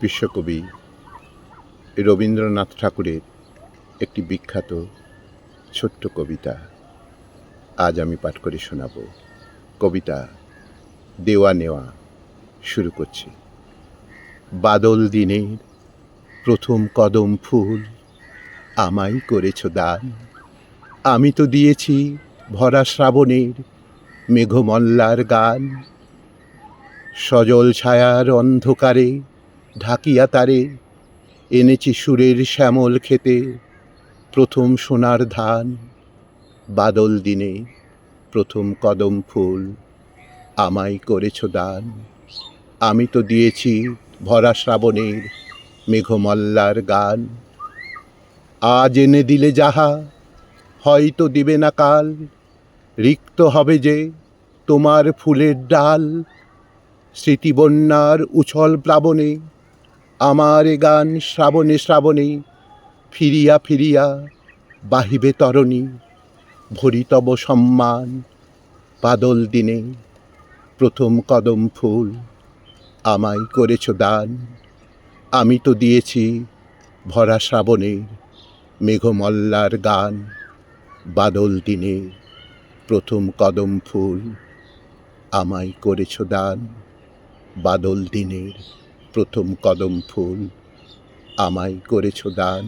বিশ্বকবি রবীন্দ্রনাথ ঠাকুরের একটি বিখ্যাত ছোট্ট কবিতা আজ আমি পাঠ করে শোনাব। কবিতা দেওয়া নেওয়া। শুরু করছি। বাদল দিনের প্রথম কদম ফুল আমায় করেছ দান, আমি তো দিয়েছি ভরা শ্রাবণের মেঘমল্লার গান। সজল ছায়ার অন্ধকারে ঢাকিয়া তারে এনেছি সুরের শ্যামল খেতে প্রথম সোনার ধান। বাদল দিনে প্রথম কদম ফুল আমায় করেছ দান, আমি তো দিয়েছি ভরা শ্রাবণের মেঘমল্লার গান। আজ এনে দিলে যাহা হয়তো দিবে না কাল, রিক্ত হবে যে তোমার ফুলের ডাল। স্মৃতিবন্যার উছল প্লাবনে আমার এ গান শ্রাবণে শ্রাবণে ফিরিয়া ফিরিয়া বাহিবে তরণী, ভরি তব সম্মান। বাদল দিনে প্রথম কদম ফুল আমায় করেছ দান, আমি তো দিয়েছি ভরা শ্রাবণের মেঘমল্লার গান। বাদল দিনে প্রথম কদম ফুল আমায় করেছ দান, বাদল দিনের প্রথম কদম ফুল আমায় করেছ দান।